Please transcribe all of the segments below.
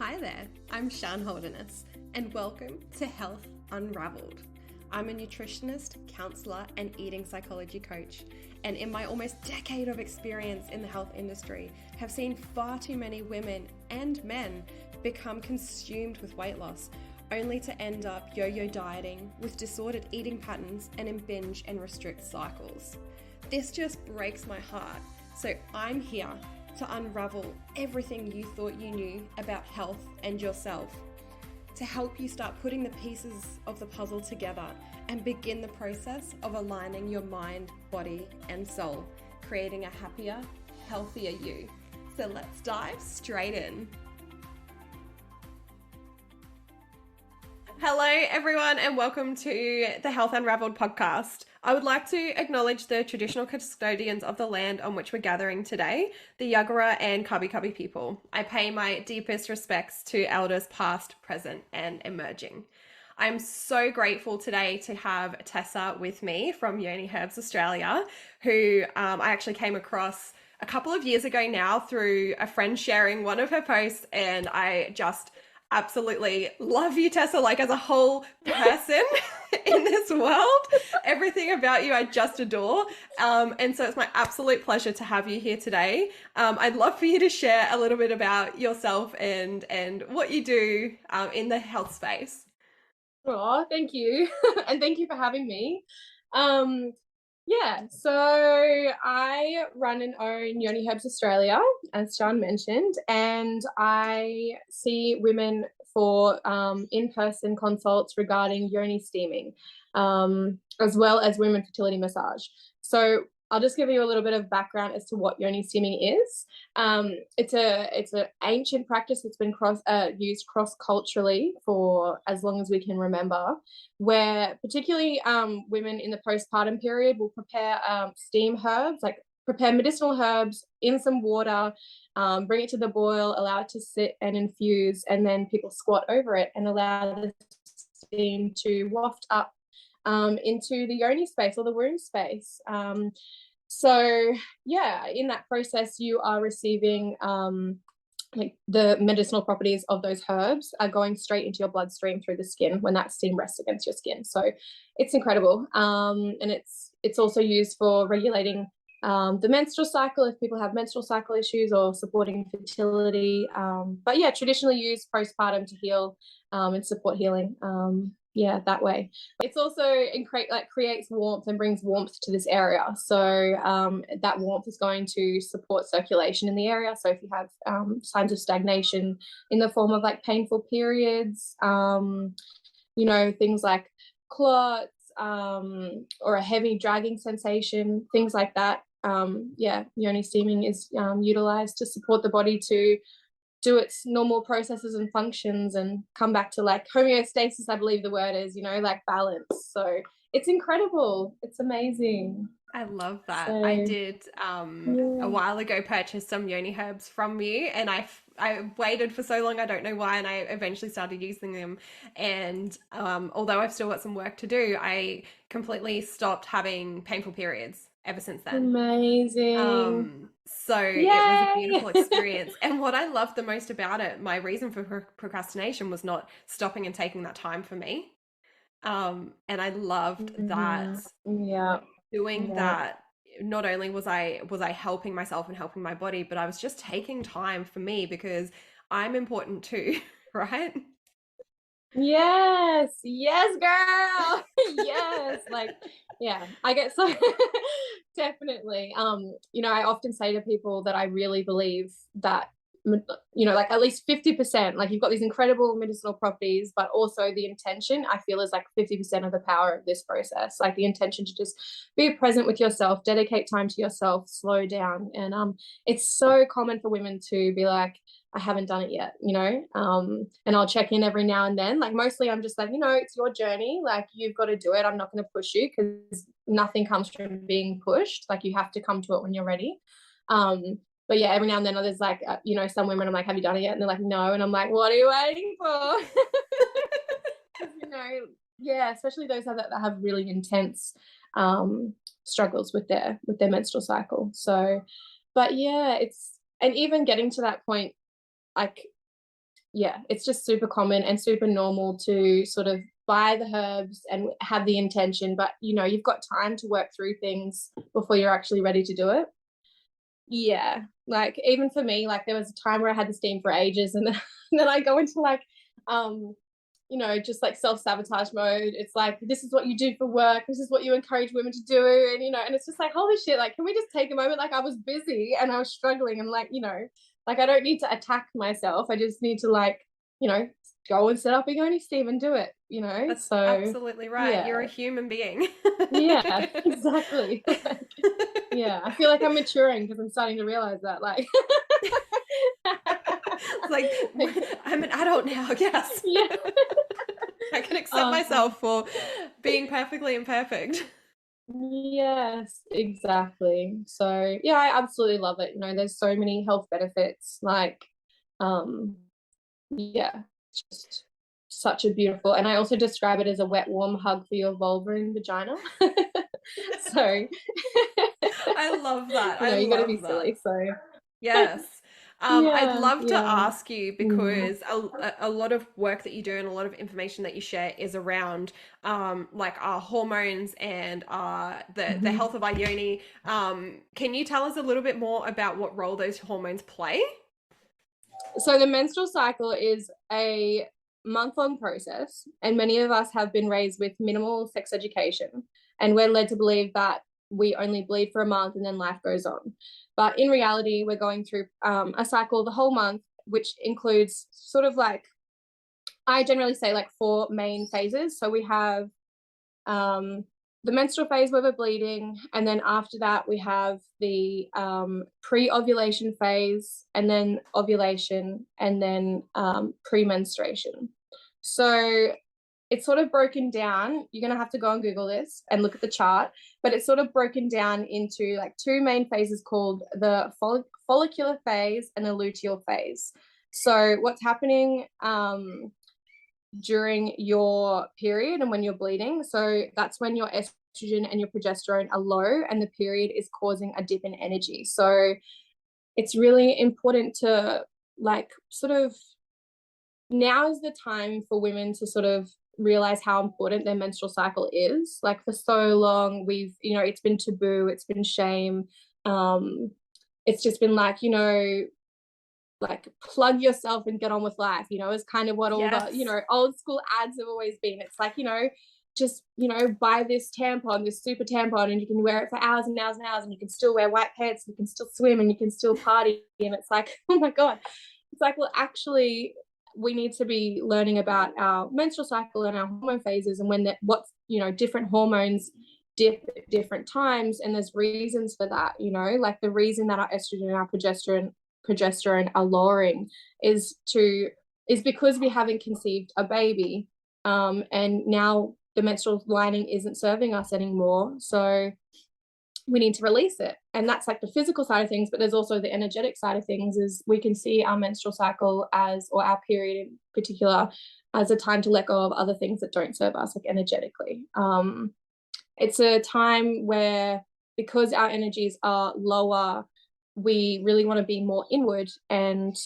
Hi there, I'm Sian Holderness, and welcome to Health Unravelled. I'm a nutritionist, counsellor, and eating psychology coach, and in my almost decade of experience in the health industry, have seen far too many women and men become consumed with weight loss, only to end up yo-yo dieting with disordered eating patterns and impinge and restrict cycles. This just breaks my heart, so I'm here to unravel everything you thought you knew about health and yourself, to help you start putting the pieces of the puzzle together and begin the process of aligning your mind, body, and soul, creating a happier, healthier you. So let's dive straight in. Hello, everyone, and welcome to the Health Unravelled podcast. I would like to acknowledge the traditional custodians of the land on which we're gathering today, the Yuggera and Kabi Kabi people. I pay my deepest respects to elders past, present, and emerging. I'm so grateful today to have Tessa with me from Yoni Herbs Australia, who I actually came across a couple of years ago now through a friend sharing one of her posts, and I just absolutely love you, Tessa, like as a whole person in this world. Everything about you I just adore. And so it's my absolute pleasure to have you here today. I'd love for you to share a little bit about yourself and what you do in the health space. Oh, thank you. And thank you for having me. So I run and own Yoni Herbs Australia, as Sean mentioned, and I see women for in-person consults regarding yoni steaming, as well as women fertility massage. So I'll just give you a little bit of background as to what yoni steaming is. It's an ancient practice that's been used cross-culturally for as long as we can remember, where particularly women in the postpartum period will prepare steam herbs, like prepare medicinal herbs in some water, bring it to the boil, allow it to sit and infuse, and then people squat over it and allow the steam to waft up into the yoni space or the womb space. So in that process, you are receiving like the medicinal properties of those herbs are going straight into your bloodstream through the skin when that steam rests against your skin. So it's incredible. And it's also used for regulating the menstrual cycle if people have menstrual cycle issues, or supporting fertility. But yeah, traditionally used postpartum to heal and support healing. That way. It's also creates warmth and brings warmth to this area. So that warmth is going to support circulation in the area. So if you have signs of stagnation in the form of like painful periods, things like clots, or a heavy dragging sensation, things like that. Yoni steaming is utilized to support the body to do its normal processes and functions and come back to like homeostasis, I believe the word is, like balance. So it's incredible. It's amazing. I love that. So, I did a while ago purchase some Yoni herbs from you, and I waited for so long, I don't know why, and I eventually started using them. And although I've still got some work to do, I completely stopped having painful periods ever since then. Amazing. So Yay! It was a beautiful experience. And what I loved the most about it, my reason for procrastination was not stopping and taking that time for me. And I loved that. Yeah. Doing that, not only was I helping myself and helping my body, but I was just taking time for me, because I'm important too, right? Yes, girl. Yes, I get so definitely. I often say to people that I really believe that, at least 50%, like you've got these incredible medicinal properties, but also the intention, I feel, is like 50% of the power of this process. Like the intention to just be present with yourself, dedicate time to yourself, slow down. And it's so common for women to be like, I haven't done it yet, and I'll check in every now and then. Like mostly I'm just like, it's your journey. Like you've got to do it. I'm not going to push you, because nothing comes from being pushed. Like you have to come to it when you're ready. But yeah, every now and then there's like, some women I'm like, have you done it yet? And they're like, no. And I'm like, what are you waiting for? Especially those that have really intense struggles with their menstrual cycle. So, but yeah, and even getting to that point, like yeah, it's just super common and super normal to sort of buy the herbs and have the intention, but you know, you've got time to work through things before you're actually ready to do it. Yeah, like even for me, like there was a time where I had the steam for ages, and then I go into like, you know, just like self-sabotage mode. It's like, this is what you do for work, this is what you encourage women to do, and you know, and it's just like, holy shit, like, can we just take a moment? Like, I was busy and I was struggling, and like, you know, like I don't need to attack myself. I just need to like, you know, go and set up a Yoni steam and do it, you know. That's So absolutely right. You're yeah, a human being. yeah, exactly. Yeah, I feel like I'm maturing because I'm starting to realize that, like, It's like I'm an adult now, yes. yeah. I can accept Um, myself for being perfectly imperfect. yes, exactly. So yeah, I absolutely love it. You know, there's so many health benefits. Like, um, yeah, it's just such a beautiful. And I also describe it as a wet, warm hug for your vulva and vagina. So, I love that. you I know, you got to be love that. silly. So Yes. I'd yeah, love to yeah. ask you Mm. because a lot of work that you do and a lot of information that you share is around like our hormones and the Mhm. health of our yoni. Can you tell us a little bit more about what role those hormones play? So the menstrual cycle is a month-long process, and many of us have been raised with minimal sex education, and we're led to believe that we only bleed for a month and then life goes on. But in reality, we're going through a cycle the whole month, which includes sort of like, I generally say like four main phases. So we have um, the menstrual phase where we're bleeding, and then after that we have the pre-ovulation phase, and then ovulation, and then pre-menstruation. So it's sort of broken down. You're going to have to go and Google this and look at the chart, but it's sort of broken down into like two main phases called the follicular phase and the luteal phase. So what's happening during your period and when you're bleeding. So that's when your estrogen and your progesterone are low, and the period is causing a dip in energy. So it's really important to like sort of, now is the time for women to sort of realize how important their menstrual cycle is. Like for so long, we've, you know, it's been taboo, it's been shame. Um, it's just been like, you know, like plug yourself and get on with life, you know, is kind of what all the, you Yes. know, old school ads have always been. It's like, you know, just, you know, buy this tampon, this super tampon, and you can wear it for hours and hours and hours, and you can still wear white pants, and you can still swim, and you can still party. And it's like, oh my God. It's like, well, actually, we need to be learning about our menstrual cycle and our hormone phases, and when that, what's, you know, different hormones dip at different times, and there's reasons for that, you know, like the reason that our estrogen and our progesterone are lowering is because we haven't conceived a baby, and now the menstrual lining isn't serving us anymore, so we need to release it. And that's like the physical side of things, but there's also the energetic side of things. Is we can see our menstrual cycle as, or our period in particular, as a time to let go of other things that don't serve us, like energetically. It's a time where, because our energies are lower, we really want to be more inward, and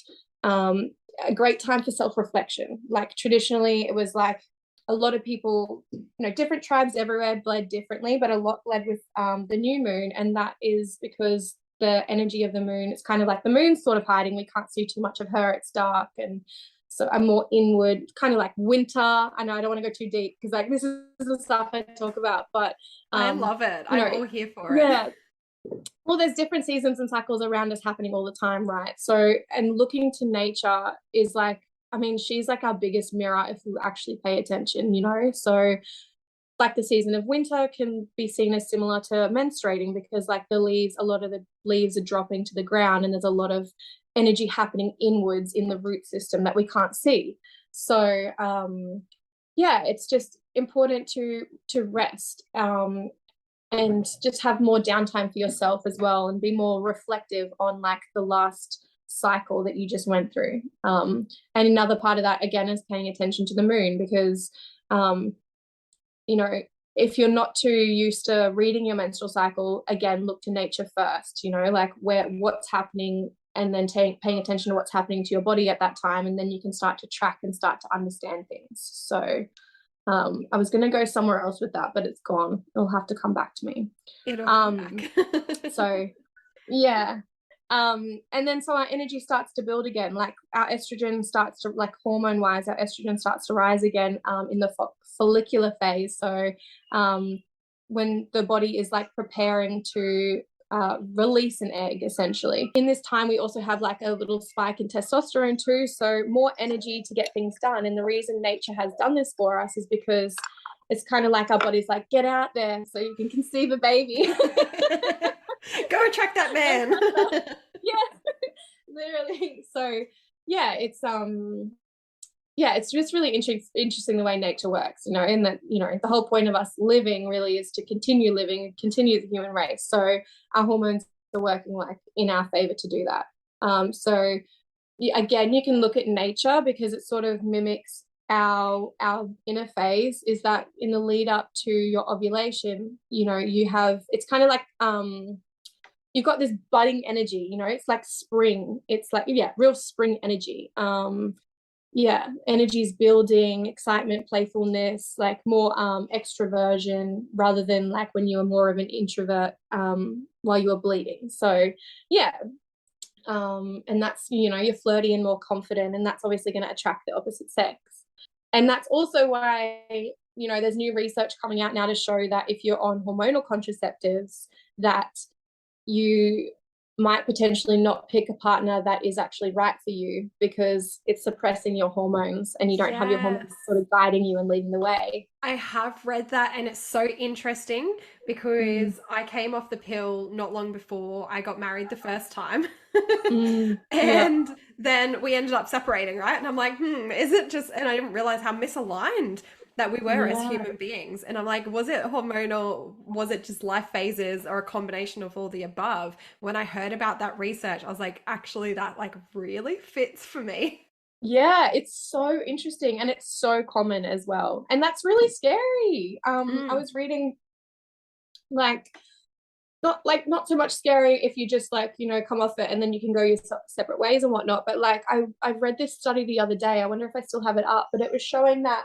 a great time for self-reflection. Like traditionally, it was like a lot of people, you know, different tribes everywhere bled differently, but a lot bled with the new moon, and that is because the energy of the moon, it's kind of like the moon's sort of hiding. We can't see too much of her. It's dark, and so I'm more inward, kind of like winter. I know I don't want to go too deep because like this is the stuff I talk about, but I love it. you I'm know, all here for it. yeah, well, there's different seasons and cycles around us happening all the time, right? So, and looking to nature is like, I mean, she's like our biggest mirror if we actually pay attention, you know? So, like the season of winter can be seen as similar to menstruating, because like the leaves, a lot of the leaves are dropping to the ground, and there's a lot of energy happening inwards in the root system that we can't see. So, yeah, it's just important to rest, and just have more downtime for yourself as well, and be more reflective on like the last cycle that you just went through. And another part of that again is paying attention to the moon, because you know, if you're not too used to reading your menstrual cycle, again, look to nature first, you know, like what's happening and then paying attention to what's happening to your body at that time, and then you can start to track and start to understand things. So I was going to go somewhere else with that, but it's gone. It'll have to come back to me. It'll come back. So yeah. And then so our energy starts to build again, like our estrogen starts to, like hormone wise, our estrogen starts to rise again in the follicular phase. So when the body is like preparing to release an egg, essentially. In this time, we also have like a little spike in testosterone too, so more energy to get things done. And the reason nature has done this for us is because it's kind of like our body's like, get out there so you can conceive a baby. Go attract that man. Yeah, literally. So yeah, it's just really interesting the way nature works, you know, and that, you know, the whole point of us living really is to continue living and continue the human race. So our hormones are working like in our favor to do that. So again, you can look at nature because it sort of mimics our inner phase, is that in the lead up to your ovulation, you know, you have, it's kind of like you've got this budding energy, you know, it's like spring, it's like, yeah, real spring energy. Yeah, energy's building, excitement, playfulness, like more extroversion rather than like when you were more of an introvert while you were bleeding. So yeah, and that's, you know, you're flirty and more confident, and that's obviously going to attract the opposite sex. And that's also why, you know, there's new research coming out now to show that if you're on hormonal contraceptives, that you might potentially not pick a partner that is actually right for you because it's suppressing your hormones and you don't have your hormones sort of guiding you and leading the way. I have read that, and it's so interesting because I came off the pill not long before I got married the first time. And then we ended up separating, right? And I'm like, is it just, and I didn't realize how misaligned that we were as human beings. And I'm like, was it hormonal? Was it just life phases or a combination of all the above? When I heard about that research, I was like, actually, that like really fits for me. Yeah, it's so interesting, and it's so common as well. And that's really scary. I was reading not so much scary if you just like, you know, come off it and then you can go your separate ways and whatnot. But like I read this study the other day. I wonder if I still have it up, but it was showing that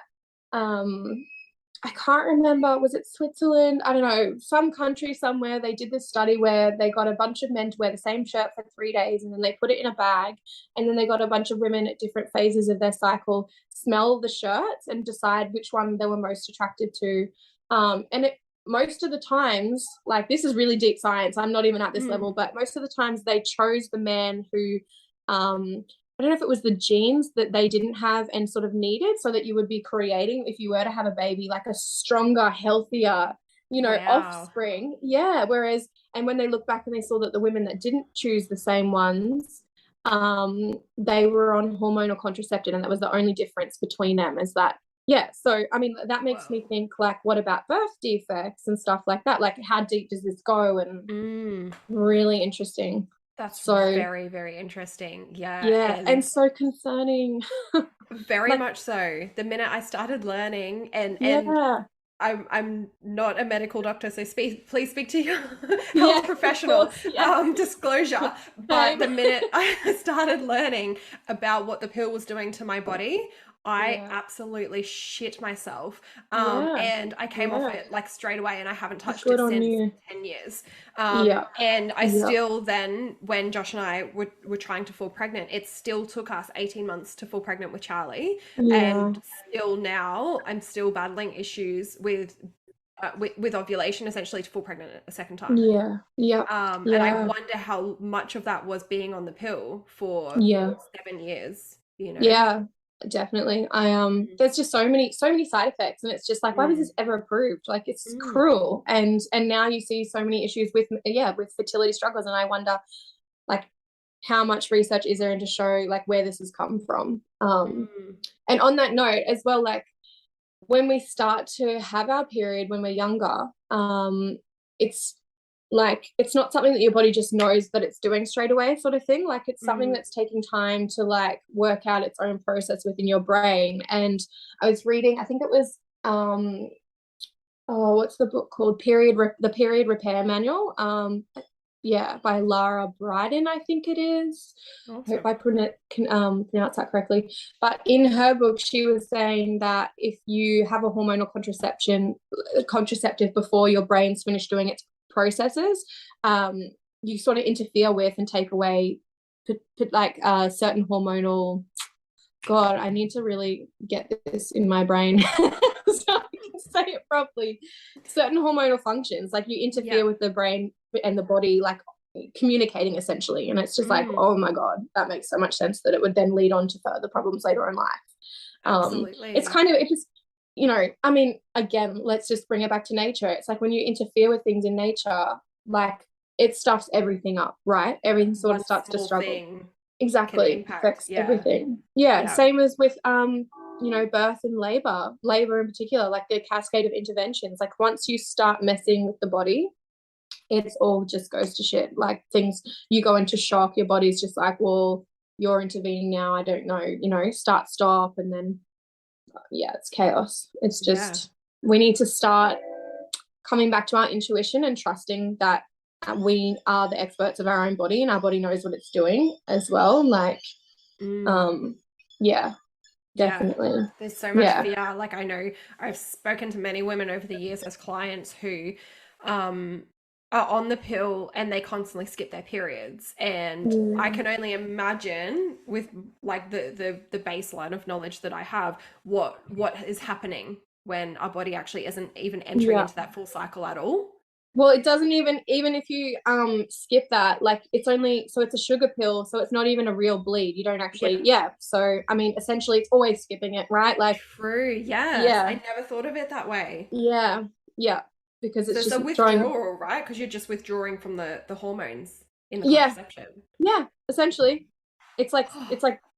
I can't remember, was it Switzerland? I don't know, some country somewhere, they did this study where they got a bunch of men to wear the same shirt for 3 days, and then they put it in a bag, and then they got a bunch of women at different phases of their cycle smell the shirts and decide which one they were most attracted to. And it, most of the times, like, this is really deep science, I'm not even at this level, but most of the times they chose the man who I don't know if it was the genes that they didn't have and sort of needed, so that you would be creating, if you were to have a baby, like a stronger, healthier, you know, offspring. Yeah. Whereas, and when they look back and they saw that the women that didn't choose the same ones, they were on hormonal contraceptive, and that was the only difference between them, is that, yeah. So, I mean, that makes me think, like, what about birth defects and stuff like that? Like, how deep does this go? And really interesting. That's so very, very interesting. Yeah, and so concerning. Very much so. The minute I started learning, and I'm not a medical doctor, so please speak to your health professional. Disclosure. But the minute I started learning about what the pill was doing to my body, I absolutely shit myself. And I came off it like straight away, and I haven't touched it since 10 years. And I still then, when Josh and I were trying to fall pregnant, it still took us 18 months to fall pregnant with Charlie. And still now I'm still battling issues with ovulation, essentially, to fall pregnant a second time. And I wonder how much of that was being on the pill for 7 years, you know. Definitely. There's just so many side effects, and it's just like, why was this ever approved? Like, it's cruel. And now you see so many issues with fertility struggles, and I wonder, like, how much research is there to show like where this has come from. And on that note as well, like, when we start to have our period when we're younger, it's like, it's not something that your body just knows that it's doing straight away, sort of thing. Like, it's something that's taking time to like work out its own process within your brain. And I was reading, I think it was what's the book called, the Period Repair Manual. by Lara Bryden, I think it is. I hope Awesome. I pronounce that correctly. But in her book, she was saying that if you have a hormonal contraceptive before your brain's finished doing its processes, you sort of interfere with and take away like certain hormonal. God, I need to really get this in my brain so I can say it properly. Certain hormonal functions, like you Yeah. interfere with the brain and the body, like communicating essentially. And it's just like, Mm, oh my God, that makes so much sense that it would then lead on to further problems later in life. It's absolutely. kind of, it just, I mean, again, let's just bring it back to nature. It's like when you interfere with things in nature, like it stuffs everything up, right? Everything sort of One starts to small struggle. thing can Exactly. impact. Affects Yeah. everything. Yeah. Yeah. Same as with birth and labor in particular, like the cascade of interventions. Like once you start messing with the body, it's all just goes to shit. Like things, you go into shock, your body's just like, well, you're intervening now. I don't know, start, stop, and then yeah, it's chaos. It's Yeah. just we need to start coming back to our intuition and trusting that we are the experts of our own body and our body knows what it's doing as well. Like, Mm. um, yeah, Yeah. definitely. There's so much Yeah. fear. Like I know I've spoken to many women over the years as clients who um are on the pill and they constantly skip their periods. And I Mm. can only imagine with like the baseline of knowledge that I have what is happening when our body actually isn't even entering Yeah. into that full cycle at all. Well, it doesn't even if you skip that, like it's only so it's a sugar pill, so it's not even a real bleed. You don't actually, Yeah. yeah. So I mean, essentially, it's always skipping it, right? Like, True. Yes. yeah, I never thought of it that way. yeah, yeah, because So it's it's a just throwing, withdrawal, right? Because you're just withdrawing from the hormones in the yeah, contraception. yeah. Essentially, it's like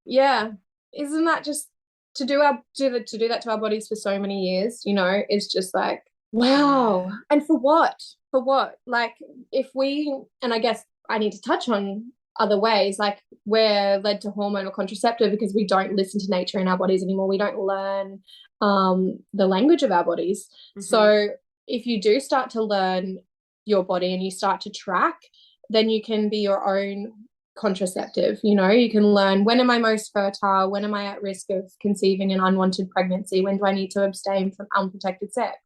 yeah. Isn't that just to do that to our bodies for so many years? Is just like wow. Yeah. And for what? For what? Like if we and I guess I need to touch on other ways. Like we're led to hormonal contraceptive because we don't listen to nature in our bodies anymore. We don't learn the language of our bodies. Hmm. So if you do start to learn your body and you start to track, then you can be your own contraceptive. You can learn when am I most fertile, when am I at risk of conceiving an unwanted pregnancy, when do I need to abstain from unprotected sex,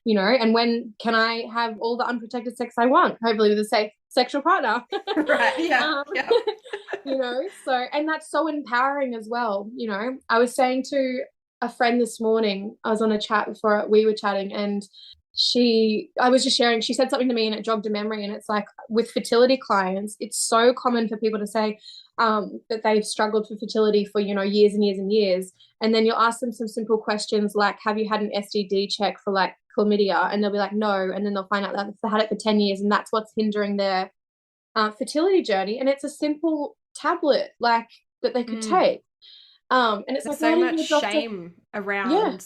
and when can I have all the unprotected sex I want, hopefully with a safe sexual partner. Right. Yeah. um, Yeah. so and that's so empowering as well. I was saying to a friend this morning, I was on a chat before we were chatting, and I was just sharing, she said something to me and it jogged a memory. And it's like with fertility clients, it's so common for people to say that they've struggled for fertility for, years and years and years. And then you'll ask them some simple questions like, have you had an STD check for like chlamydia? And they'll be like, no. And then they'll find out that they've had it for 10 years and that's what's hindering their fertility journey. And it's a simple tablet like that they could Mm. take. And it's There's like, why so didn't much the doctor? shame Yeah. around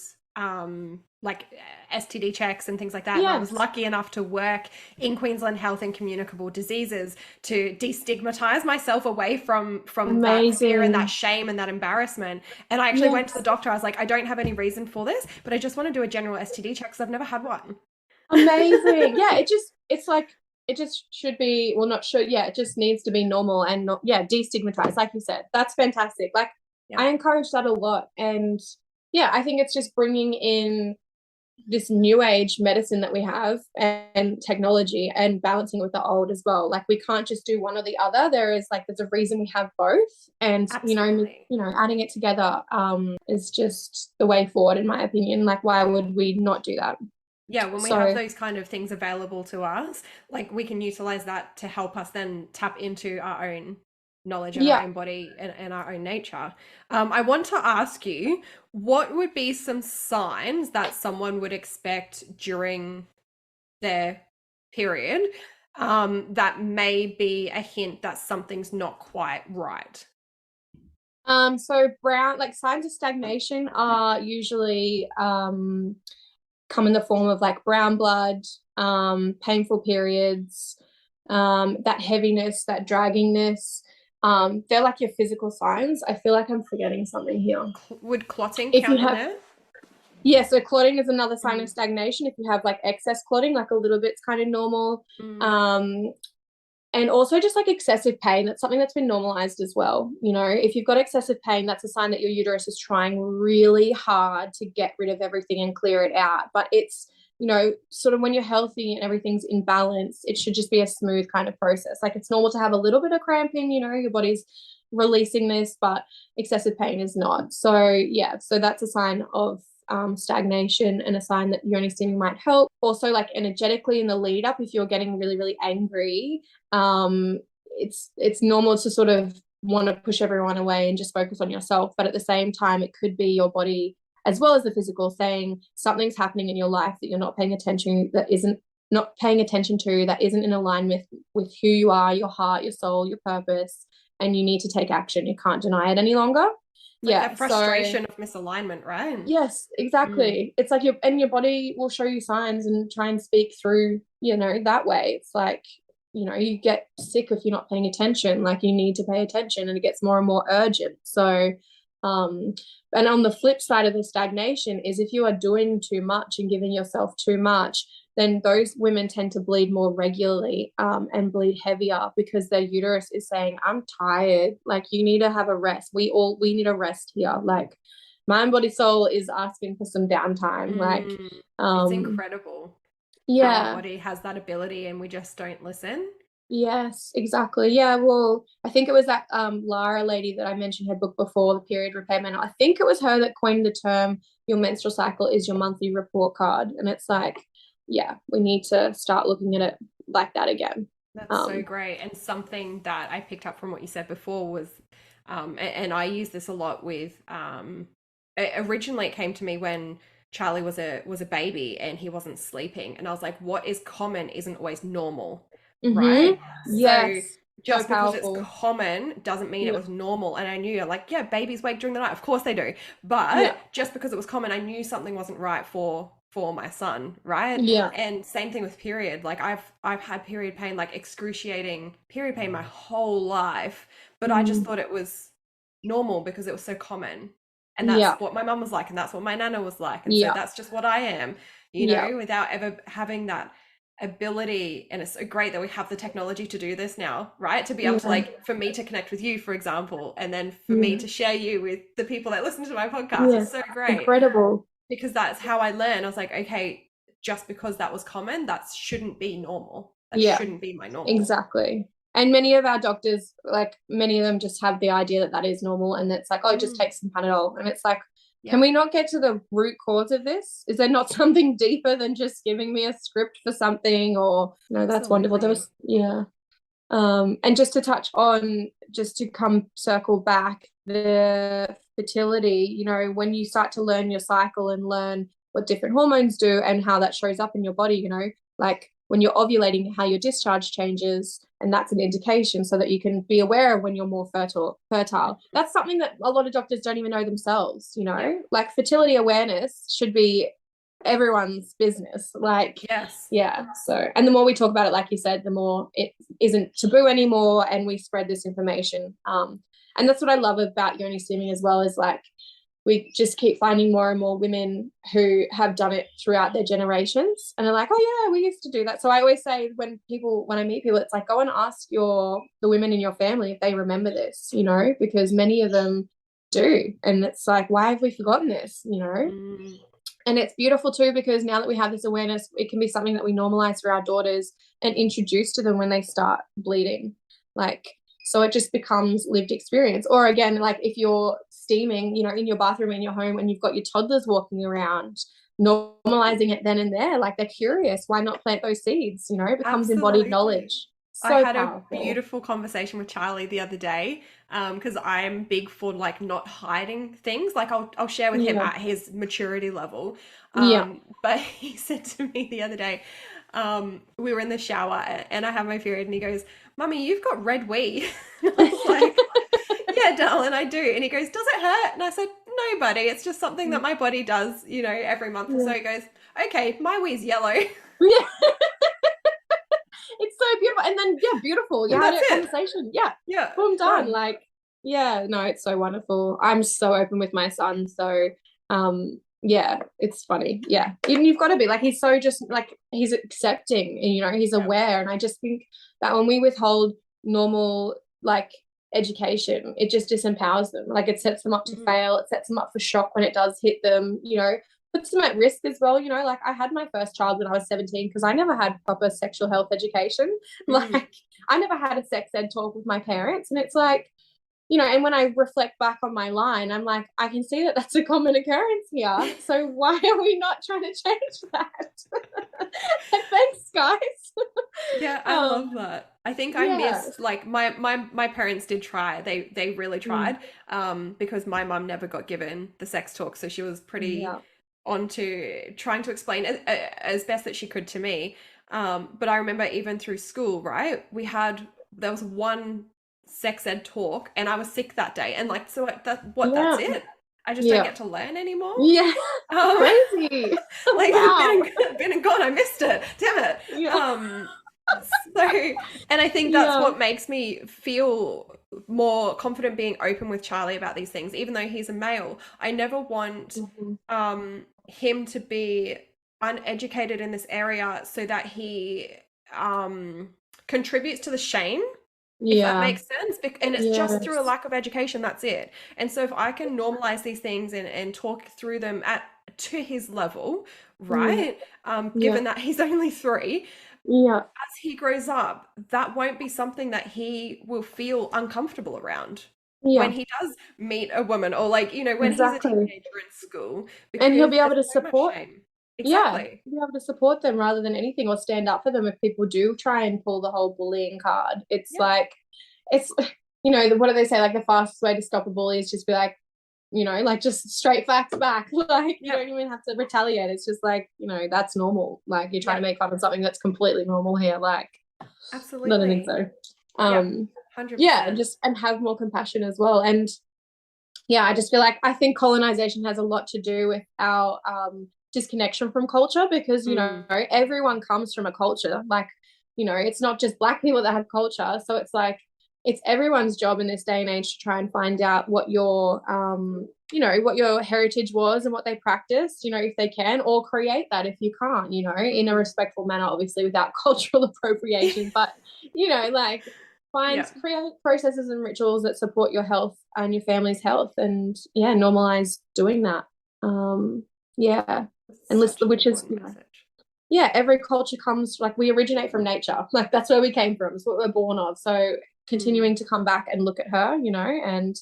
like STD checks and things like that. And I was Yes. lucky enough to work in Queensland Health and Communicable Diseases to destigmatize myself away from that fear and that Amazing. shame and that embarrassment. And I actually went to the Yes. doctor. I was like, I don't have any reason for this, but I just want to do a general STD check because I've never had one. Amazing. Yeah, it's like it just should be, well, not should, yeah, it just needs to be normal and not, yeah, destigmatized, like you said. That's fantastic. Like Yeah. I encourage that a lot. And yeah, I think it's just bringing in this new age medicine that we have and technology and balancing with the old as well. Like we can't just do one or the other. There's a reason we have both. And Absolutely. adding it together is just the way forward in my opinion. Like why would we not do that? Yeah, when we have So those kind of things available to us, like we can utilize that to help us then tap into our own knowledge and our yeah. own body and our own nature. I want to ask you, what would be some signs that someone would expect during their period, that may be a hint that something's not quite right? So brown, like signs of stagnation are usually come in the form of like brown blood, painful periods, that heaviness, that draggingness. They're like your physical signs. I feel like I'm forgetting something here. Would clotting If you count in have, there? yeah, so clotting is another sign of Mm, stagnation. If you have like excess clotting, like a little bit's kind of normal. mm, Um, And also just like excessive pain, that's something that's been normalized as well. You know, if you've got excessive pain, that's a sign that your uterus is trying really hard to get rid of everything and clear it out. But it's, you know, sort of when you're healthy and everything's in balance, it should just be a smooth kind of process. Like it's normal to have a little bit of cramping, you know, your body's releasing this, but excessive pain is not. So yeah, so that's a sign of stagnation and a sign that yoni steaming might help. Also, like energetically in the lead up, if you're getting really, really angry, it's normal to sort of want to push everyone away and just focus on yourself. But at the same time, it could be your body as well as the physical saying something's happening in your life that you're not paying attention, that isn't not paying attention to, that isn't in alignment with who you are, your heart, your soul, your purpose, and you need to take action. You can't deny it any longer. Like that frustration of misalignment, right? Yes, exactly. It's like your body will show you signs and try and speak through, you know, that way. It's like, you know, you get sick if you're not paying attention. Like you need to pay attention, and it gets more and more urgent. So and on the flip side of the stagnation is if you are doing too much and giving yourself too much, then those women tend to bleed more regularly and bleed heavier because their uterus is saying, I'm tired. Like you need to have a rest. We need a rest here. Like mind, body, soul is asking for some downtime. Like it's incredible. Yeah. How our body has that ability and we just don't listen. Yes, exactly. Yeah, well, I think it was that Lara lady that I mentioned her book before, The Period Repayment. I think it was her that coined the term, your menstrual cycle is your monthly report card. And it's like, yeah, we need to start looking at it like that again. That's so great. And something that I picked up from what you said before was, and I use this a lot with, originally it came to me when Charlie was a baby and he wasn't sleeping. And I was like, what is common isn't always normal. Right? Yes. So just because it's common doesn't mean it was normal. And I knew, like, yeah, babies wake during the night. Of course they do. But just because it was common, I knew something wasn't right for my son, right? Yeah. And same thing with period. Like I've had period pain, like excruciating period pain my whole life, but I just thought it was normal because it was so common. And that's what my mum was like, and that's what my nana was like. And so that's just what I am, you know, without ever having that ability. And it's so great that we have the technology to do this now, right? To be able to, like, for me to connect with you, for example, and then for me to share you with the people that listen to my podcast. It's so great. Incredible. Because that's how I learned. I was like, okay, just because that was common, that shouldn't be normal. That shouldn't be my normal. Exactly. And many of our doctors, like many of them just have the idea that that is normal, and it's like, oh, just take some Panadol. And it's like, can we not get to the root cause of this? Is there not something deeper than just giving me a script for something? Or no, that's wonderful. There was, and just to touch on, just to come circle back, the fertility, you know, when you start to learn your cycle and learn what different hormones do and how that shows up in your body, you know, like when you're ovulating, how your discharge changes, and that's an indication so that you can be aware of when you're more fertile. That's something that a lot of doctors don't even know themselves, you know, like fertility awareness should be everyone's business. Like, so, and the more we talk about it, like you said, the more it isn't taboo anymore, and we spread this information. And that's what I love about yoni steaming as well, is like, we just keep finding more and more women who have done it throughout their generations, and they're like, oh yeah, we used to do that. So I always say when I meet people, it's like, go and ask the women in your family if they remember this, you know, because many of them do. And it's like, why have we forgotten this, you know? And it's beautiful too, because now that we have this awareness, it can be something that we normalize for our daughters and introduce to them when they start bleeding. Like, so it just becomes lived experience. Or again, like if you're steaming, you know, in your bathroom, in your home, and you've got your toddlers walking around, normalizing it then and there, like they're curious, why not plant those seeds? You know, it becomes embodied knowledge. So I had powerful. a beautiful conversation with Charlie the other day, because I'm big for like not hiding things. Like I'll share with him at his maturity level. But he said to me the other day, we were in the shower and I have my period, and he goes, Mummy, you've got red wee. And I was like, yeah, darling, I do. And he goes, does it hurt? And I said, no, buddy, it's just something that my body does, you know, every month or so. He goes, okay, my wee's yellow. Yeah. It's so beautiful. And then beautiful. You had a conversation. Yeah. Boom, done. Like, no, it's so wonderful. I'm so open with my son. So yeah, it's funny. Yeah. And you've got to be like, he's so just like, he's accepting and, you know, he's aware. And I just think that when we withhold normal, like, education, it just disempowers them. Like, it sets them up to fail. It sets them up for shock when it does hit them, you know, puts them at risk as well. You know, like, I had my first child when I was 17 because I never had proper sexual health education. Like, I never had a sex ed talk with my parents. And it's like, you know, and when I reflect back on my line, I'm like, I can see that that's a common occurrence here. So why are we not trying to change that? Thanks, guys. Yeah, I love that. I think I missed, like, my parents did try. They really tried, because my mum never got given the sex talk, so she was pretty onto trying to explain as best that she could to me. But I remember even through school, right? There was one sex ed talk, and I was sick that day, and like, so that's it. I just don't get to learn anymore. Yeah, crazy. Like, wow. been and gone. I missed it. Damn it. So, and I think that's what makes me feel more confident being open with Charlie about these things, even though he's a male. I never want him to be uneducated in this area so that he contributes to the shame, if that makes sense. And it's just through a lack of education, that's it. And so if I can normalize these things and talk through them to his level, right? Given that he's only 3, as he grows up, that won't be something that he will feel uncomfortable around when he does meet a woman, or, like, you know, when he's a teenager in school, and he'll be able there's to so much support shame. Exactly. be able to support them rather than anything, or stand up for them if people do try and pull the whole bullying card. It's like, it's, you know, what do they say? Like, the fastest way to stop a bully is just be like, you know, like, just straight facts back. Like, you don't even have to retaliate. It's just like, you know, that's normal. Like, you're trying to make fun of something that's completely normal here. Like, absolutely. I don't think so. 100%. And have more compassion as well. And I just feel like, I think colonization has a lot to do with our disconnection from culture, because, you know, everyone comes from a culture. Like, you know, it's not just Black people that have culture. So it's like, it's everyone's job in this day and age to try and find out what your you know, what your heritage was and what they practiced, you know, if they can, or create that if you can't, you know, in a respectful manner, obviously without cultural appropriation. But, you know, like, create processes and rituals that support your health and your family's health, and normalize doing that. And listen, which is, every culture comes, like, we originate from nature. Like, that's where we came from. It's what we're born of. So continuing to come back and look at her, you know, and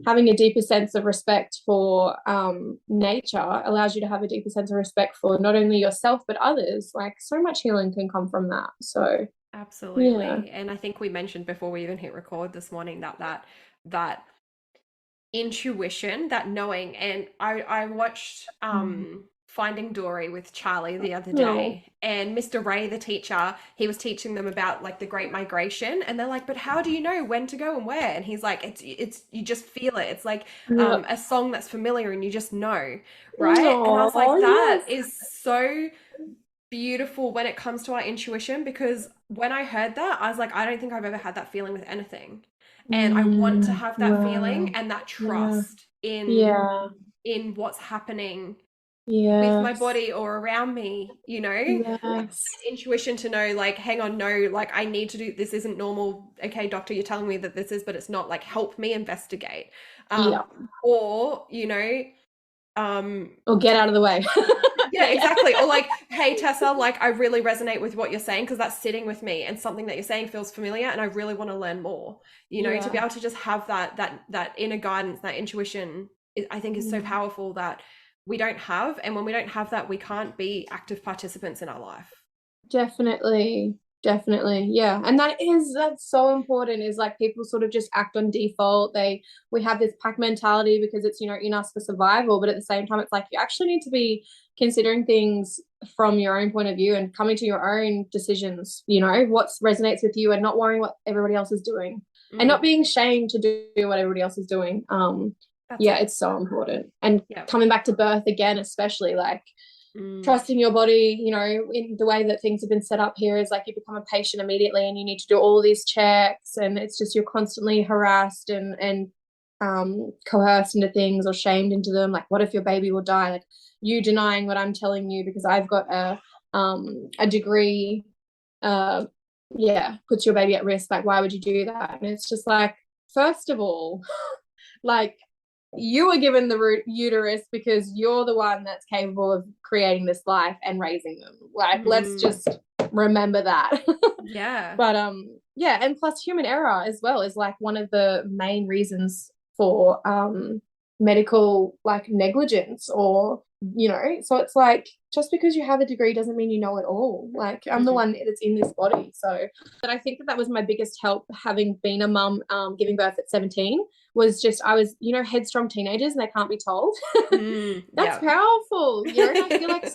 having a deeper sense of respect for nature allows you to have a deeper sense of respect for not only yourself but others. Like, so much healing can come from that. So absolutely. And I think we mentioned before we even hit record this morning that intuition, that knowing. And I watched Finding Dory with Charlie the other day, and Mr. Ray, the teacher, he was teaching them about, like, the Great Migration, and they're like, but how do you know when to go and where? And he's like, it's you just feel it. It's like a song that's familiar and you just know, right? And I was like, that is so beautiful when it comes to our intuition, because when I heard that, I was like, I don't think I've ever had that feeling with anything. And I want to have that feeling and that trust in what's happening with my body or around me, you know, intuition to know, like, hang on, no, like, I need to do this, isn't normal. Okay, doctor, you're telling me that this is, but it's not. Like, help me investigate. Or, you know, or get out of the way. Exactly. Or, like, hey, Tessa, like, I really resonate with what you're saying, because that's sitting with me, and something that you're saying feels familiar, and I really want to learn more, you know. To be able to just have that inner guidance, that intuition, I think is so powerful, that we don't have. And when we don't have that, we can't be active participants in our life. Definitely. And that's so important, is like, people sort of just act on default. We have this pack mentality because it's, you know, in us for survival, but at the same time, it's like, you actually need to be considering things from your own point of view and coming to your own decisions, you know, what resonates with you, and not worrying what everybody else is doing, and not being shamed to do what everybody else is doing. It's so important. And coming back to birth again, especially, like, trusting your body, you know, in the way that things have been set up here, is like, you become a patient immediately and you need to do all these checks, and it's just, you're constantly harassed and coerced into things or shamed into them. Like, what if your baby will die? Like, you denying what I'm telling you because I've got a degree, puts your baby at risk. Like, why would you do that? And it's just like, first of all, like, you were given the uterus because you're the one that's capable of creating this life and raising them. Like, let's just remember that. Yeah. But and plus human error as well is like one of the main reasons for medical like negligence, or so it's like, just because you have a degree doesn't mean you know it all. Like, I'm the one that's in this body. So, but I think that was my biggest help, having been a mum, giving birth at 17, was just, I was, headstrong teenagers and they can't be told. That's powerful. I feel like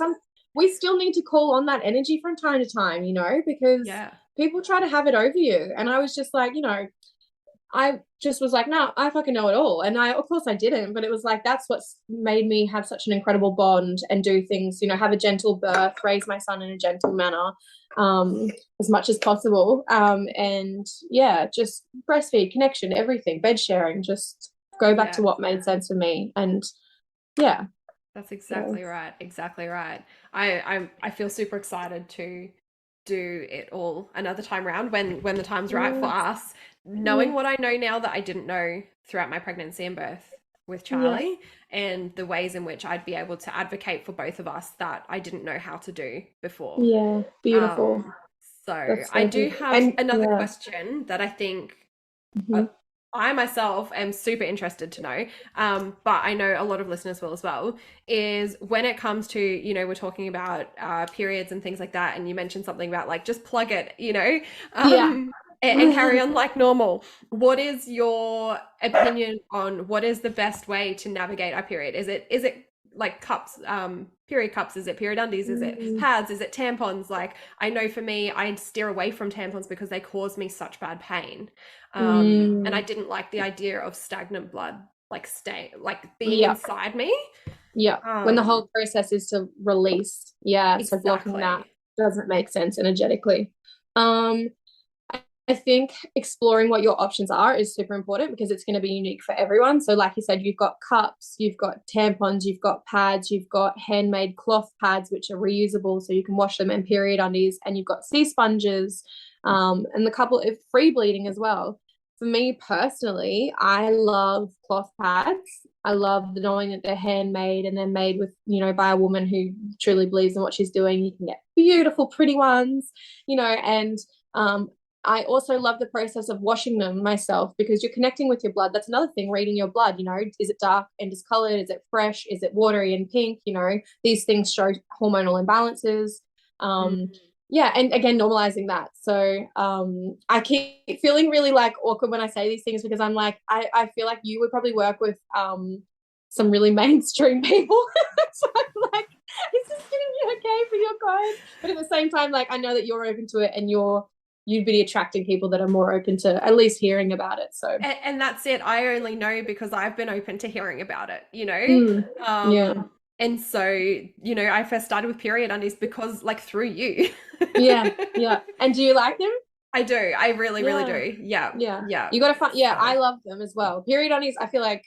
we still need to call on that energy from time to time, because people try to have it over you. And I was just like, I just was like, no, I fucking know it all. And of course I didn't, but it was like, that's what's made me have such an incredible bond and do things, have a gentle birth, raise my son in a gentle manner, as much as possible. And just breastfeed, connection, everything, bed sharing, just go back to what made sense for me. And that's exactly right. Exactly right. I feel super excited to do it all another time around when the time's right for us, knowing what I know now that I didn't know throughout my pregnancy and birth with Charlie, and the ways in which I'd be able to advocate for both of us that I didn't know how to do before. Yeah, beautiful. So I do have another question that I think I myself am super interested to know, but I know a lot of listeners will as well, is when it comes to, we're talking about periods and things like that, and you mentioned something about like, just plug it, and carry on like normal. What is your opinion on what is the best way to navigate our period? Is it like cups, period cups? Is it period undies? Is it pads? Is it tampons? Like, I know for me, I steer away from tampons because they cause me such bad pain. And I didn't like the idea of stagnant blood, like being inside me. Yeah. When the whole process is to release. Yeah. So blocking that doesn't make sense energetically. I think exploring what your options are is super important, because it's going to be unique for everyone. So like you said, you've got cups, you've got tampons, you've got pads, you've got handmade cloth pads, which are reusable so you can wash them, and period undies, and you've got sea sponges, and the couple of free bleeding as well. For me personally, I love cloth pads. I love the knowing that they're handmade and they're made with, by a woman who truly believes in what she's doing. You can get beautiful, pretty ones, and I also love the process of washing them myself, because you're connecting with your blood. That's another thing, reading your blood, is it dark and discolored? Is it fresh? Is it watery and pink? These things show hormonal imbalances. And again, normalizing that. So I keep feeling really like awkward when I say these things, because I'm like, I feel like you would probably work with some really mainstream people. So I'm like, is this going to be okay for your guys? But at the same time, like, I know that you're open to it, and you'd be attracting people that are more open to at least hearing about it. So and that's it. I only know because I've been open to hearing about it, and so, I first started with period undies because, like, through you. Yeah. And do you like them? I do. I really, really do. Yeah. You got to find. Yeah, I love them as well. Period undies, I feel like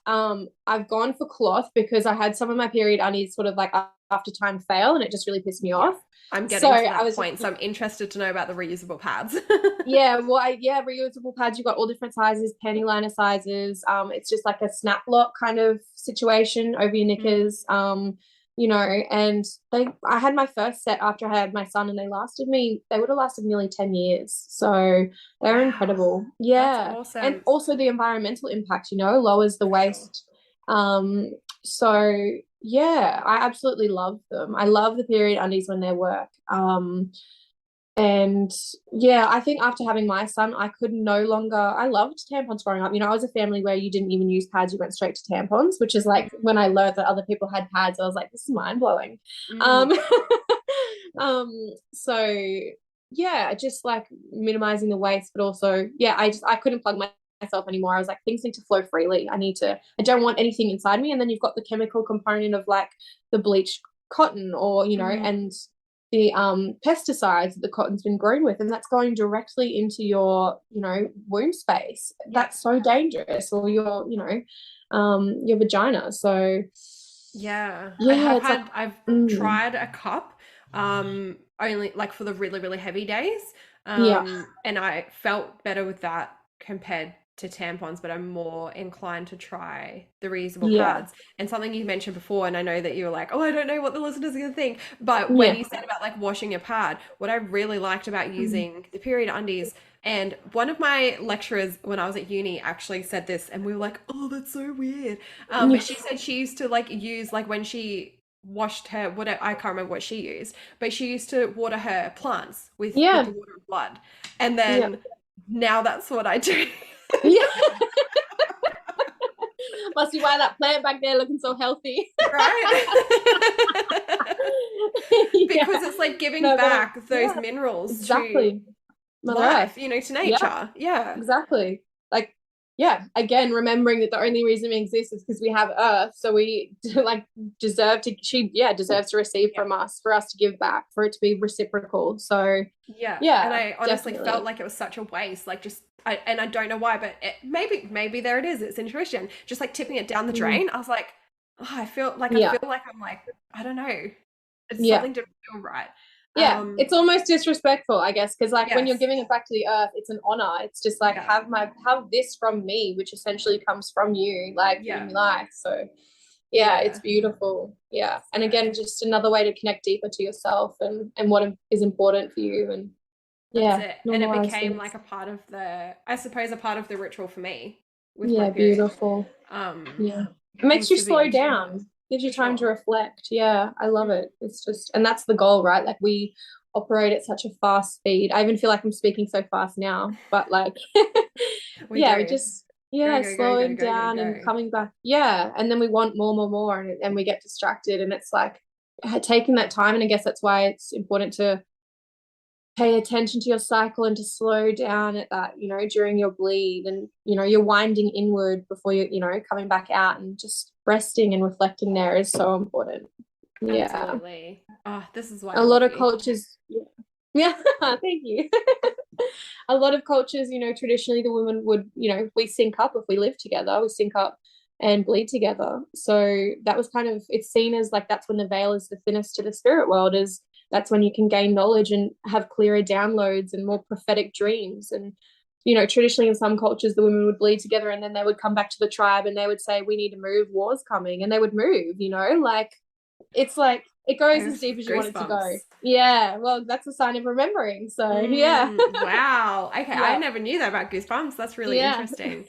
I've gone for cloth because I had some of my period undies sort of like after time fail, and it just really pissed me off. I'm getting to that point, so I'm interested to know about the reusable pads. Reusable pads. You've got all different sizes, panty liner sizes. It's just like a snap lock kind of situation over your knickers. And I had my first set after I had my son, and they would have lasted nearly 10 years. So they're incredible. Yeah. That's awesome. And also the environmental impact, lowers the waste. So yeah, I absolutely love them. I love the period undies when they work. And yeah, I think after having my son, I could no longer, I loved tampons growing up. I was a family where you didn't even use pads, you went straight to tampons, which is like, when I learned that other people had pads, I was like, this is mind blowing. So yeah, just like minimizing the waste, but also, I couldn't plug myself anymore. I was like, things need to flow freely. I don't want anything inside me. And then you've got the chemical component of like the bleached cotton, or, and the pesticides that the cotton's been grown with, and that's going directly into your, you know, womb space. That's so dangerous, or your vagina. So Yeah. yeah, it's like I've tried a cup, only like for the really, really heavy days. yeah, And I felt better with that compared to tampons, but I'm more inclined to try the reusable yeah, pads. And something you mentioned before, and I know that you were like, oh, I don't know what the listeners are gonna think. But when yeah. you said about like washing your pad, what I really liked about Mm. using the period undies, and one of my lecturers when I was at uni actually said this, and we were like, oh, that's so weird. Yeah, But she said she used to like use like when she washed her whatever, I can't remember what she used, but she used to water her plants with yeah, the water of blood. And yeah, then now that's what I do. yeah. Must be why that plant back there looking so healthy. Right? Yeah. Because it's like giving No, but back those yeah, minerals to exactly. Mother Earth. life, you know, to Yeah, nature. Yeah. exactly. Like, yeah, again, remembering that the only reason we exist is because we have Earth. So we like deserves to receive Yeah. from us, for us to give back, for it to be reciprocal. So Yeah. And yeah, I honestly felt definitely. like it was such a waste. Like just and I don't know why, but maybe there it is. It's intuition. Just like tipping it down the Mm, drain. I was like, oh, I yeah, feel like I'm like, I don't know. It's yeah. something didn't feel right. Yeah, Um, it's almost disrespectful, I guess, because like when you're yes. giving it back to the earth, it's an honor. It's just like, Yeah. have this from me, which essentially comes from you, like Yeah. giving me life. So yeah, it's Yeah. beautiful. Yeah, and So again, just another way to connect deeper to yourself and what is important for you, and that's yeah, it. And it normalize became things. like a part of I suppose a part of the ritual for me with my Yeah, period. beautiful. Yeah, it makes Was you to be slow in tune down, gives you for time to sure. reflect. Yeah, I love Mm, it. It's just, and that's the goal, right? Like we operate at such a fast speed. I even feel like I'm speaking so fast now, but like we yeah, we do. just, Go, yeah, go, go, go, slowing go, go, down and go. coming back. Yeah, and then we want more, more, more, and we get distracted, and it's like taking that time. And I guess that's why it's important to pay attention to your cycle and to slow down at that, you know, during your bleed, and you know, you're winding inward before you coming back out, and just resting and reflecting there is so important. Yeah, Absolutely. Oh, this is why I a lot love of you. cultures, yeah, thank you. A lot of cultures, traditionally the women would, we sync up if we live together, we sync up and bleed together. So that was kind of, it's seen as like that's when the veil is the thinnest to the spirit world, is that's when you can gain knowledge and have clearer downloads and more prophetic dreams. And traditionally in some cultures the women would bleed together, and then they would come back to the tribe and they would say, we need to move, war's coming, and they would move, like it's like it goes as deep as you want it to go. Goosebumps. Yeah, well, that's a sign of remembering. So yeah. Wow. Okay, I Yeah, never knew that about goosebumps. That's really yeah. interesting.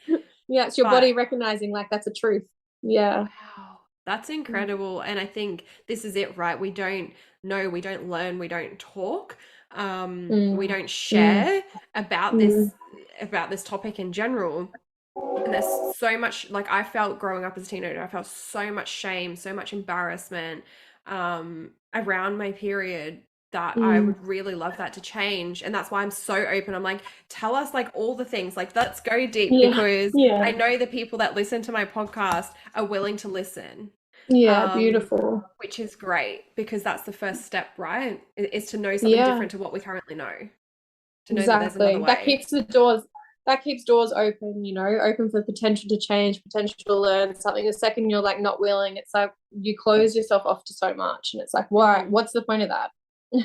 Yeah, it's your But body recognizing like that's a truth. Yeah. wow, that's incredible. And I think this is it, right? We don't know, we don't learn, we don't talk, we Mm, don't mm, share about mm. this topic in general. And there's so much, like I felt growing up as a teenager, I felt so much shame, so much embarrassment around my period, that I Mm. would really love that to change. And that's why I'm so open. I'm like, tell us like all the things, like let's go deep, Yeah, because I yeah, know the people that listen to my podcast are willing to listen. yeah, Um, beautiful. which is great, because that's the first step, right? Is to know something Yeah, different to what we currently know, to know that there's another exactly. That way. keeps the doors that keeps doors open, open for potential to change, potential to learn something. The second you're like not willing, it's like you close yourself off to so much, and it's like, why? Mm, What's the point of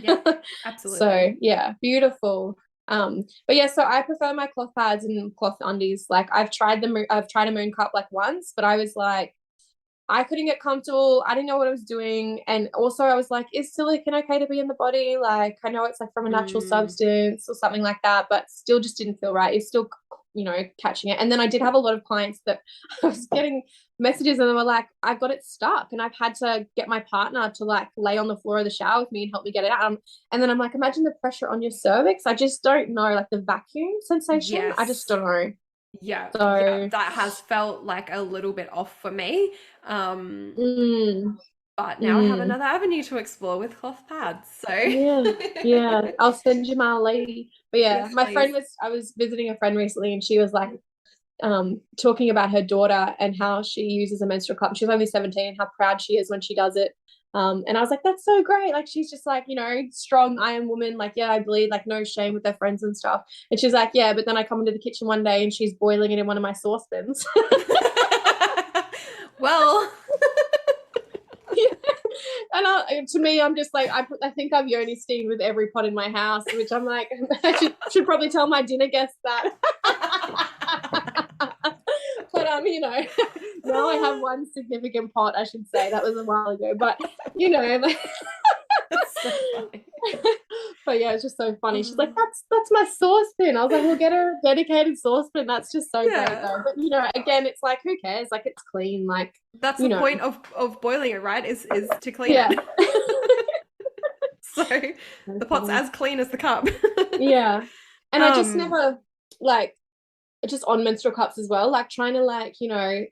yeah, that? So absolutely. yeah, beautiful. But yeah, so I prefer my cloth pads and cloth undies. Like I've tried a moon cup like once, but I was like, I couldn't get comfortable. I didn't know what I was doing. And also I was like, is silicone okay to be in the body? Like, I know it's like from a natural Mm, substance or something like that, but still just didn't feel right. It's still, catching it. And then I did have a lot of clients that I was getting messages and they were like, I've got it stuck and I've had to get my partner to like lay on the floor of the shower with me and help me get it out. And then I'm like, imagine the pressure on your cervix. I just don't know, like the vacuum sensation. I just yes. don't know. Yeah, yeah, So, that has felt like a little bit off for me. Um, mm, but now I have mm. another avenue to explore with cloth pads. So, Yeah, yeah. I'll send you my lady. But yeah, yes, my friend please. was I was visiting a friend recently and she was like talking about her daughter and how she uses a menstrual cup. She's only 17, how proud she is when she does it. And I was like, that's so great. Like, she's just like, strong Iron woman. Like, yeah, I bleed, like no shame with their friends and stuff. And she's like, yeah, but then I come into the kitchen one day and she's boiling it in one of my saucepans. Well, Yeah. And to me, I'm just like, I think I've Yoni steamed with every pot in my house, which I'm like, I should probably tell my dinner guests that. But now I have one significant pot, I should say. That was a while ago, but like, that's so funny. but yeah, it's just so funny. She's like, that's my saucepan. I was like, we'll get her a dedicated saucepan. That's just so great though. But again, it's like, who cares? Like, it's clean. Like, that's the point of boiling it, right? Is to clean it. So the pot's as clean as the cup. Yeah. And I just never, like, just on menstrual cups as well, like trying to, like,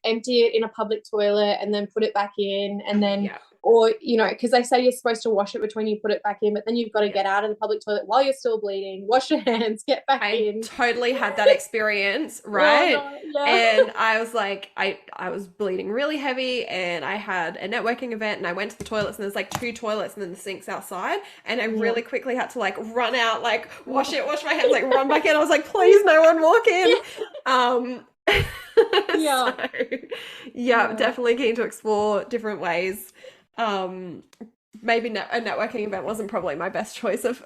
empty it in a public toilet and then put it back in, and then or because they say you're supposed to wash it between you put it back in, but then you've got to get out of the public toilet while you're still bleeding, wash your hands, get back in. I totally had that experience, right? Oh, no. And I was like, I was bleeding really heavy, and I had a networking event, and I went to the toilets, and there's like 2 toilets, and then the sink's outside, and I really quickly had to like run out, like wash my hands, like run back in. I was like, please, no one walk in. So, definitely keen to explore different ways. Maybe a networking event wasn't probably my best choice of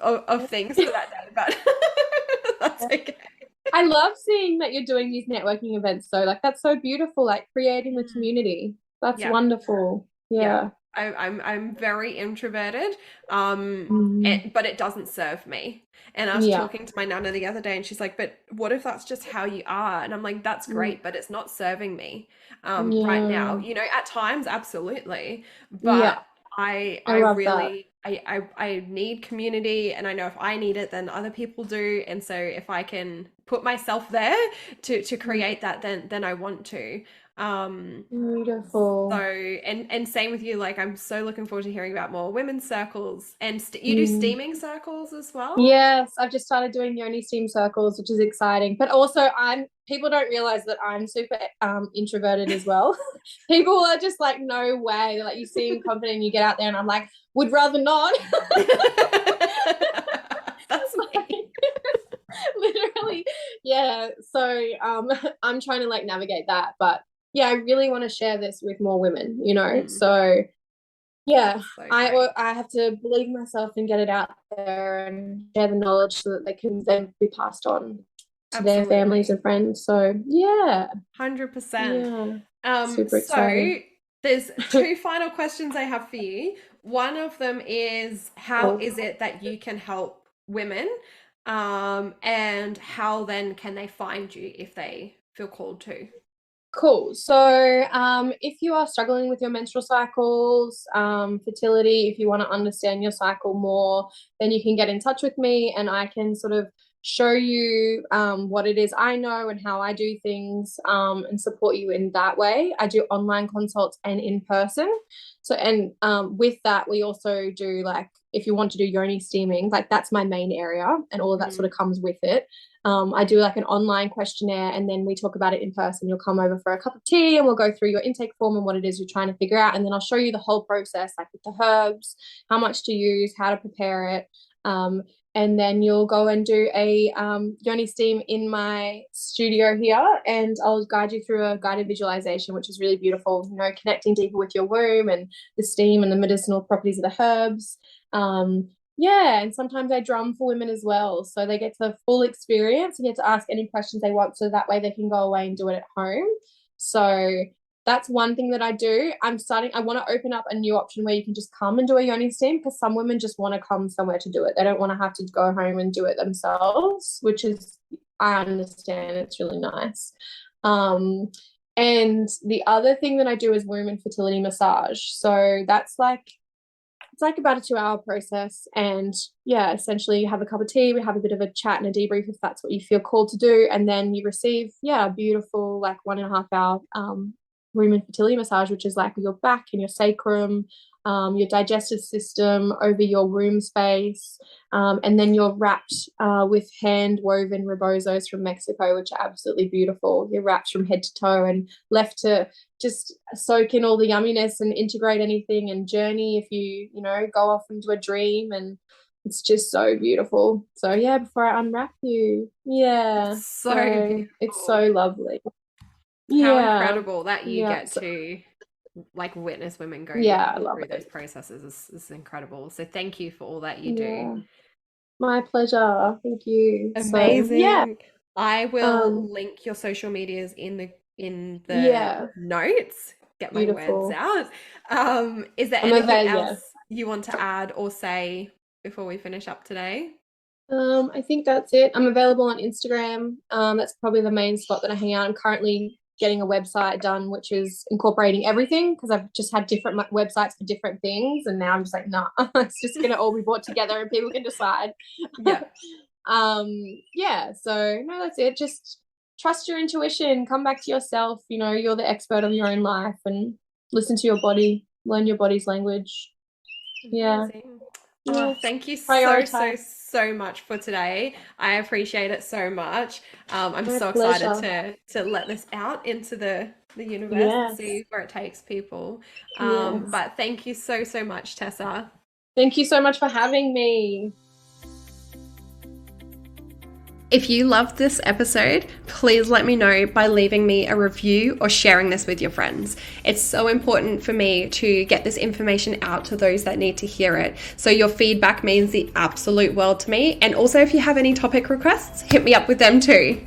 things for that day, but that's okay. I love seeing that you're doing these networking events, so like that's so beautiful, like creating the community. That's wonderful. Yeah. I'm very introverted, but it doesn't serve me. And I was talking to my nana the other day, and she's like, but what if that's just how you are? And I'm like, that's great, but it's not serving me right now. At times, absolutely. But I really I need community, and I know if I need it, then other people do. And so if I can put myself there to create that, then I want to. Beautiful. So and same with you, like I'm so looking forward to hearing about more women's circles, and you do steaming circles as well. Yes, I've just started doing Yoni steam circles, which is exciting, but also people don't realize that I'm super introverted as well. People are just like, no way. They're like, you seem confident and you get out there, and I'm like, would rather not. That's me. Literally. Yeah, so I'm trying to like navigate that, but yeah, I really want to share this with more women, so yeah, so I have to believe in myself and get it out there and share the knowledge so that they can then be passed on to their families and friends. So yeah, 100%. Super exciting. So there's 2 final questions I have for you. One of them is, how is it that you can help women, and how then can they find you if they feel called to? Cool. So if you are struggling with your menstrual cycles, fertility, if you want to understand your cycle more, then you can get in touch with me, and I can sort of show you what it is I know and how I do things, and support you in that way. I do online consults and in person. So, and with that, we also do, like, if you want to do yoni steaming, like that's my main area, and all of that sort of comes with it. I do like an online questionnaire, and then we talk about it in person. You'll come over for a cup of tea, and we'll go through your intake form and what it is you're trying to figure out. And then I'll show you the whole process, like with the herbs, how much to use, how to prepare it. And then you'll go and do a yoni steam in my studio here, and I'll guide you through a guided visualization, which is really beautiful, connecting deeper with your womb and the steam and the medicinal properties of the herbs. And sometimes I drum for women as well, so they get the full experience and get to ask any questions they want, so that way they can go away and do it at home. So that's one thing that I do. I want to open up a new option where you can just come and do a yoni steam, because some women just want to come somewhere to do it. They don't want to have to go home and do it themselves, which is, I understand, it's really nice. And the other thing that I do is womb and fertility massage. So that's like, it's like about a 2-hour process, and essentially you have a cup of tea, we have a bit of a chat and a debrief if that's what you feel called to do, and then you receive a beautiful, like, 1.5 hour womb and fertility massage, which is like your back and your sacrum, your digestive system, over your womb space. And then you're wrapped with hand-woven rebozos from Mexico, which are absolutely beautiful. You're wrapped from head to toe and left to just soak in all the yumminess and integrate anything and journey if you go off into a dream. And it's just so beautiful. So yeah, before I unwrap you, yeah, So beautiful. it's so lovely. How Yeah, incredible that you yeah. get to like witness women go Yeah, I love through it. those processes is incredible. So thank you for all that you Yeah. do. My pleasure. Thank you. Amazing. So, yeah. I will link your social medias in the Yeah. notes. Get my words Beautiful. out. Is there I'm anything yeah. else you want to add or say before we finish up today? I think that's it. I'm available on Instagram. That's probably the main spot that I hang out. I'm currently getting a website done, which is incorporating everything, because I've just had different websites for different things, and now I'm just like, nah, it's just gonna all be brought together and people can decide. Yeah. Yeah. So no, that's it. Just trust your intuition. Come back to yourself. You're the expert of your own life, and listen to your body. Learn your body's language. Yeah. Amazing. Oh, thank you so much for today. I appreciate it so much. I'm so excited to let this out into the universe and see where it takes people. But thank you so much, Tessa. Thank you so much for having me. If you loved this episode, please let me know by leaving me a review or sharing this with your friends. It's so important for me to get this information out to those that need to hear it. So your feedback means the absolute world to me. And also, if you have any topic requests, hit me up with them too.